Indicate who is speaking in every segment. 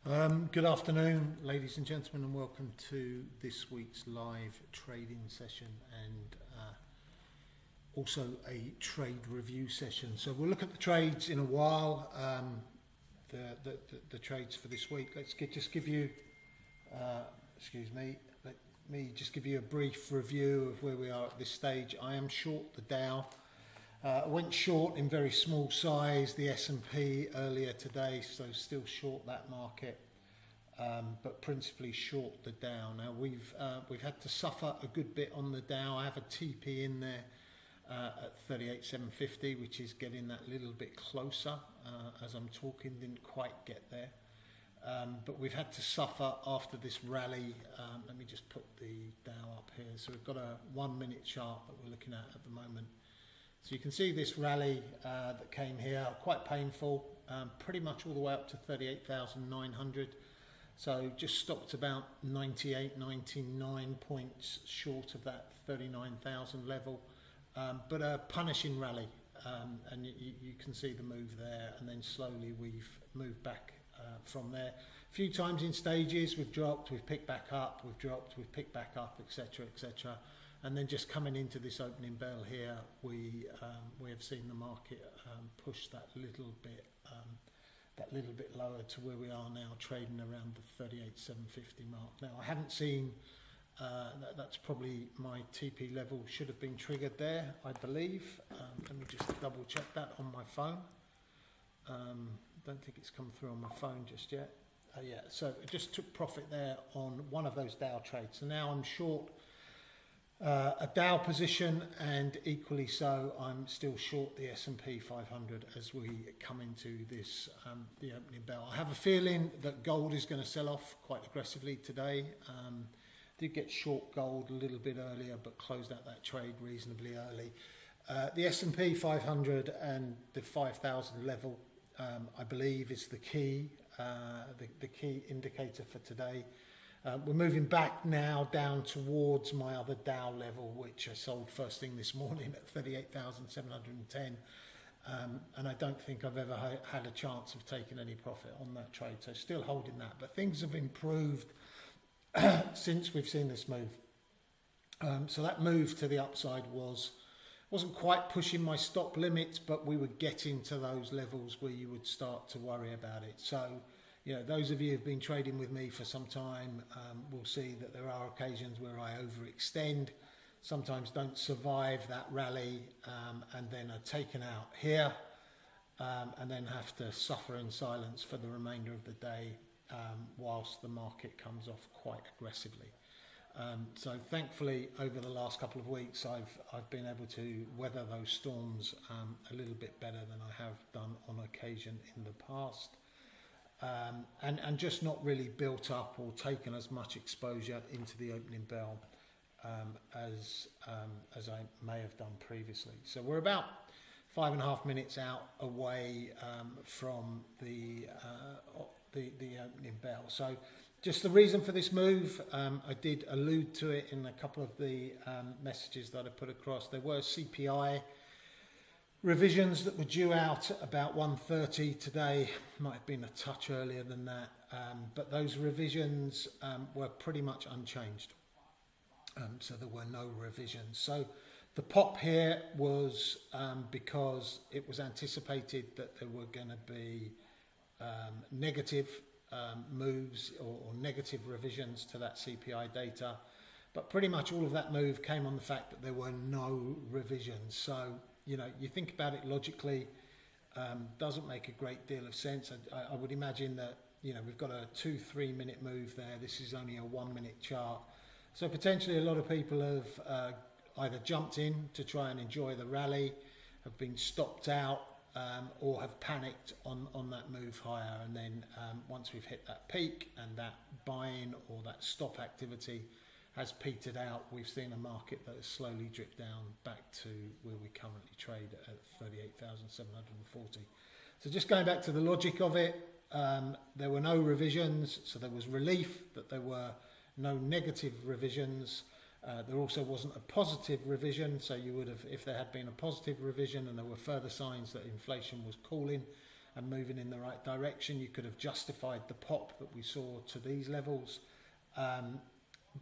Speaker 1: Good afternoon, ladies and gentlemen, and welcome to this week's live trading session and also a trade review session. So we'll look at the trades in a while, the trades for this week. Just give you, let me just give you a brief review of where we are at this stage. I am short the Dow. I went short in very small size the S&P earlier today, so still short that market, but principally short the Dow. Now we've had to suffer a good bit on the Dow. I have a TP in there at 38,750, which is getting that little bit closer as I'm talking. Didn't quite get there, but we've had to suffer after this rally. Let me just put the Dow up here. So we've got a 1 minute chart that we're looking at the moment. So you can see this rally that came here, quite painful, pretty much all the way up to 38,900. So just stopped about 98, 99 points short of that 39,000 level. But a punishing rally, and you can see the move there, and then slowly we've moved back from there. A few times in stages, we've dropped, we've picked back up, we've dropped, we've picked back up, etc., etc. And then just coming into this opening bell here, we have seen the market push that little bit lower to where we are now, trading around the 38,750 mark. Now I haven't seen that's probably my TP level should have been triggered there, I believe. Let me just double check that on my phone. Don't think it's come through on my phone just yet. Yeah, so it just took profit there on one of those Dow trades. So now I'm short a Dow position, and equally so I'm still short the S&P 500 as we come into this the opening bell. I have a feeling that gold is going to sell off quite aggressively today. Did get short gold a little bit earlier, but closed out that trade reasonably early. The S&P 500 and the 5,000 level, I believe, is the key indicator for today. We're moving back now down towards my other Dow level, which I sold first thing this morning at 38,710. And I don't think I've ever had a chance of taking any profit on that trade. So still holding that. But things have improved since we've seen this move. So that move to the upside wasn't quite pushing my stop limits, but we were getting to those levels where you would start to worry about it. So, you know, those of you who've been trading with me for some time will see that there are occasions where I overextend, sometimes don't survive that rally, and then are taken out here, and then have to suffer in silence for the remainder of the day whilst the market comes off quite aggressively. So thankfully over the last couple of weeks I've been able to weather those storms a little bit better than I have done on occasion in the past. And just not really built up or taken as much exposure into the opening bell as I may have done previously. So we're about 5.5 minutes out away from the opening bell. So just the reason for this move, I did allude to it in a couple of the messages that I put across. There were CPI revisions that were due out at about 1:30 today. Might have been a touch earlier than that, but those revisions were pretty much unchanged. So there were no revisions. So the pop here was because it was anticipated that there were going to be negative moves or negative revisions to that CPI data, but pretty much all of that move came on the fact that there were no revisions. So, you know, you think about it logically, doesn't make a great deal of sense. I would imagine that, you know, we've got a 2-3 minute move there. This is only a 1 minute chart. So potentially a lot of people have either jumped in to try and enjoy the rally, have been stopped out, or have panicked on that move higher. And then once we've hit that peak and that buy-in or that stop activity has petered out, we've seen a market that has slowly dripped down back to where we currently trade at 38,740. So just going back to the logic of it, there were no revisions, so there was relief that there were no negative revisions. There also wasn't a positive revision, so you would have, if there had been a positive revision and there were further signs that inflation was cooling, and moving in the right direction. You could have justified the pop that we saw to these levels,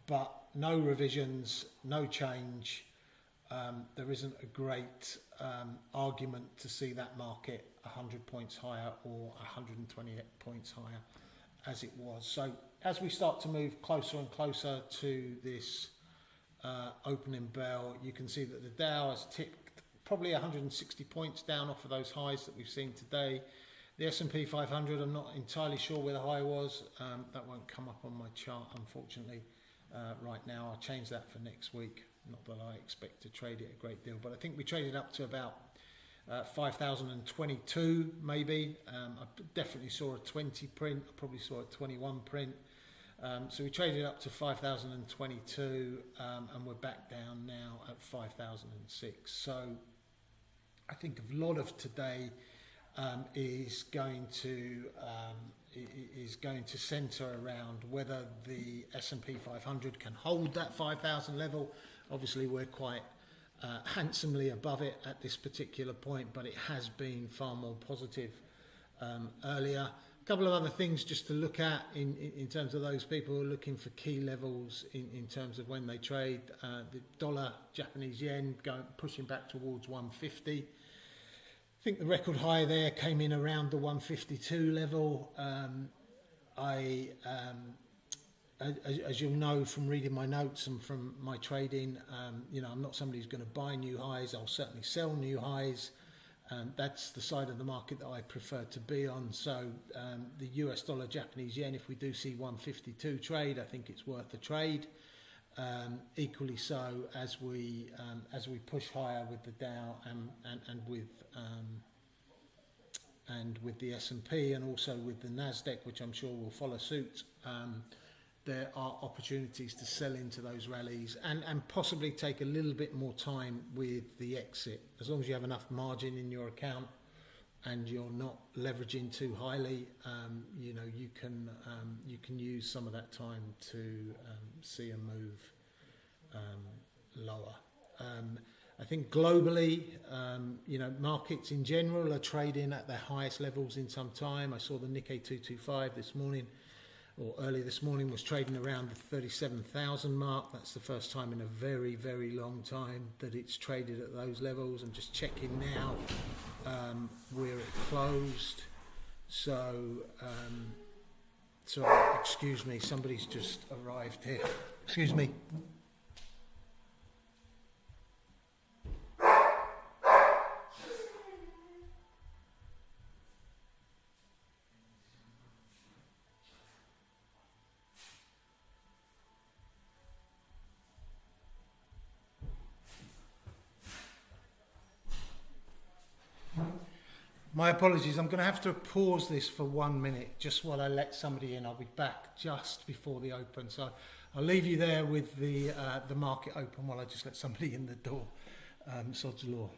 Speaker 1: but no revisions, no change. There isn't a great argument to see that market 100 points higher or 128 points higher as it was. So as we start to move closer and closer to this opening bell, you can see that the Dow has ticked probably 160 points down off of those highs that we've seen today. The S&P 500, I'm not entirely sure where the high was. That won't come up on my chart, unfortunately, right now. I'll change that for next week. Not that I expect to trade it a great deal, but I think we traded up to about 5,022 maybe. I definitely saw a 20 print. I probably saw a 21 print. So we traded up to 5,022 and we're back down now at 5,006. So I think a lot of today is going to centre around whether the S&P 500 can hold that 5,000 level. Obviously, we're quite handsomely above it at this particular point, but it has been far more positive earlier. A couple of other things just to look at in terms of those people who are looking for key levels in terms of when they trade. The dollar, Japanese yen pushing back towards 150. I think the record high there came in around the 152 level. As you'll know from reading my notes and from my trading, I'm not somebody who's going to buy new highs. I'll certainly sell new highs. That's the side of the market that I prefer to be on. So the US dollar, Japanese yen, if we do see 152 trade, I think it's worth a trade. Equally so as we push higher with the Dow and with the S&P and also with the Nasdaq, which I'm sure will follow suit. There are opportunities to sell into those rallies and possibly take a little bit more time with the exit. As long as you have enough margin in your account and you're not leveraging too highly, you can use some of that time to see a move lower. I think globally, markets in general are trading at their highest levels in some time. I saw the Nikkei 225 this morning, or early this morning, was trading around the 37,000 mark. That's the first time in a very, very long time that it's traded at those levels. I'm just checking now where it closed. So, excuse me, somebody's just arrived here. Excuse me. My apologies, I'm going to have to pause this for 1 minute just while I let somebody in. I'll be back just before the open. So I'll leave you there with the market open while I just let somebody in the door. Sod's law.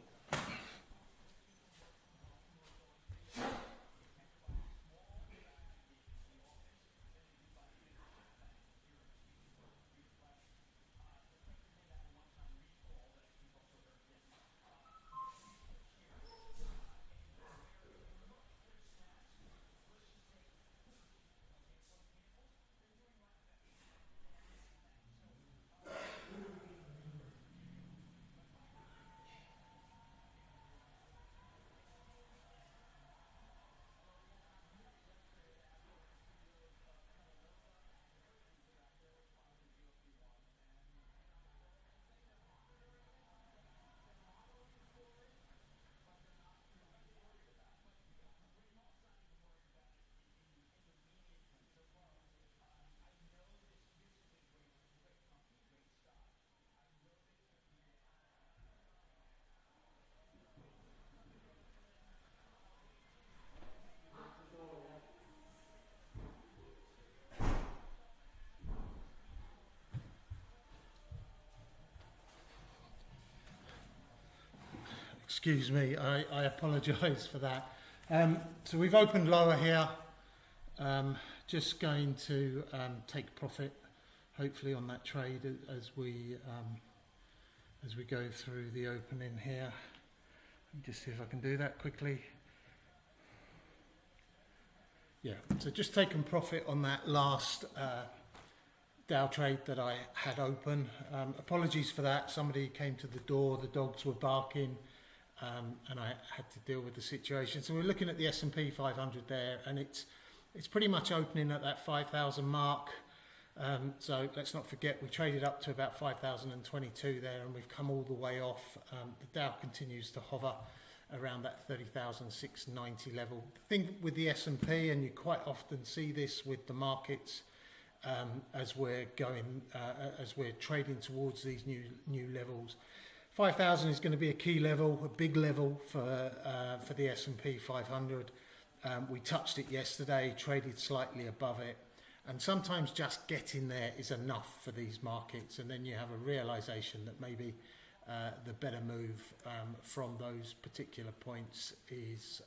Speaker 1: Excuse me, I apologise for that. So we've opened lower here. Just going to take profit, hopefully, on that trade as we go through the opening here. Let me just see if I can do that quickly. Yeah, so just taking profit on that last Dow trade that I had open. Apologies for that. Somebody came to the door, the dogs were barking, and I had to deal with the situation. So we're looking at the S&P 500 there, and it's pretty much opening at that 5,000 mark. So let's not forget we traded up to about 5,022 there, and we've come all the way off. The Dow continues to hover around that 30,690 level. The thing with the S&P, and you quite often see this with the markets as we're trading towards these new levels, 5,000 is going to be a key level, a big level for the S&P 500. We touched it yesterday, traded slightly above it, and sometimes just getting there is enough for these markets, and then you have a realization that maybe the better move from those particular points is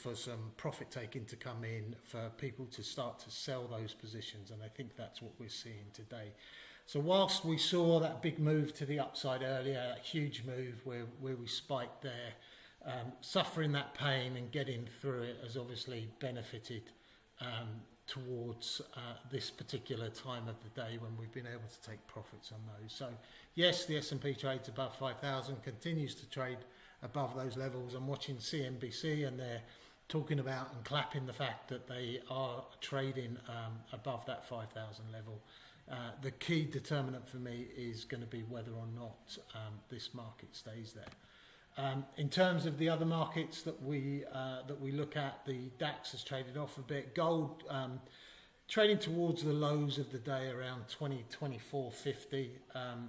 Speaker 1: for some profit taking to come in, for people to start to sell those positions, and I think that's what we're seeing today. So whilst we saw that big move to the upside earlier, that huge move where we spiked there, suffering that pain and getting through it has obviously benefited towards this particular time of the day when we've been able to take profits on those. So yes, the S&P trades above 5,000, continues to trade above those levels. I'm watching CNBC and they're talking about and clapping the fact that they are trading above that 5,000 level. The key determinant for me is going to be whether or not this market stays there. In terms of the other markets that we look at, the DAX has traded off a bit. Gold trading towards the lows of the day around 24.50,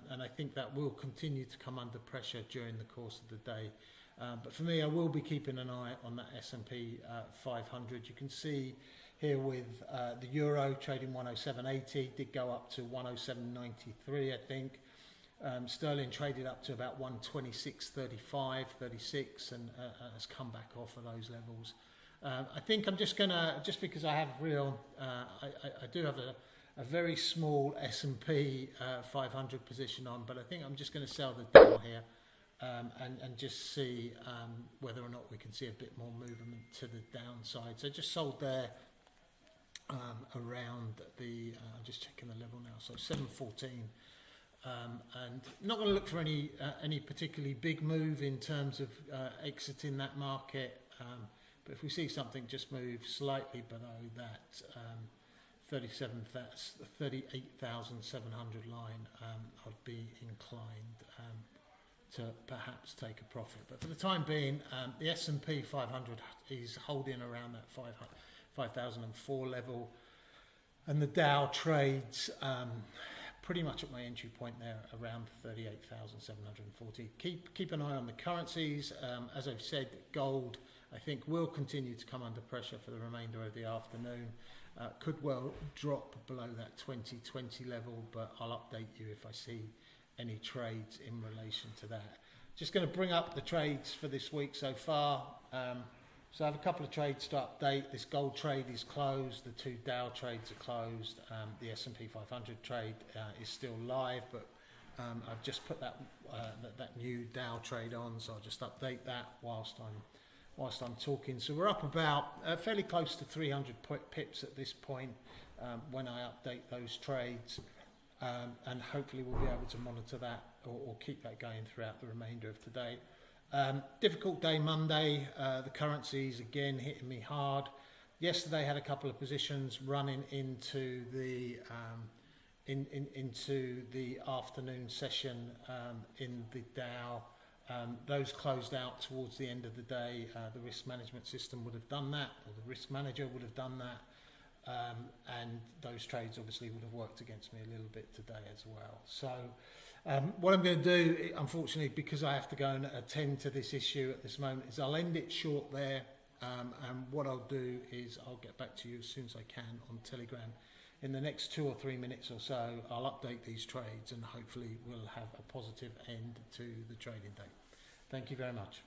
Speaker 1: and I think that will continue to come under pressure during the course of the day. But for me, I will be keeping an eye on that S&P 500. You can see here with the euro trading 107.80, did go up to 107.93, I think. Sterling traded up to about 126.35, 36, and has come back off of those levels. I think I'm just gonna, just because I have I do have a very small S&P 500 position on, but I think I'm just going to sell the Dow here and just see whether or not we can see a bit more movement to the downside. So just sold there around the, I'm just checking the level now, so 714. And not going to look for any particularly big move in terms of exiting that market, but if we see something just move slightly below that 38,700 line, I'd be inclined to perhaps take a profit. But for the time being, the S&P 500 is holding around that 5,004 level, and the Dow trades pretty much at my entry point there around 38,740. Keep an eye on the currencies. As I've said, gold I think will continue to come under pressure for the remainder of the afternoon. Could well drop below that 2020 level, but I'll update you if I see any trades in relation to that. Just going to bring up the trades for this week so far. So I have a couple of trades to update. This gold trade is closed. The two Dow trades are closed. The S&P 500 trade is still live, but I've just put that new Dow trade on, so I'll just update that whilst I'm talking. So we're up about fairly close to 300 pips at this point when I update those trades, and hopefully we'll be able to monitor that or keep that going throughout the remainder of today. Difficult day Monday. The currencies again hitting me hard. Yesterday had a couple of positions running into the into the afternoon session in the Dow. Those closed out towards the end of the day. The risk management system would have done that, or the risk manager would have done that, and those trades obviously would have worked against me a little bit today as well. So what I'm going to do, unfortunately, because I have to go and attend to this issue at this moment, is I'll end it short there, and what I'll do is I'll get back to you as soon as I can on Telegram. In the next 2 or 3 minutes or so, I'll update these trades and hopefully we'll have a positive end to the trading day. Thank you very much.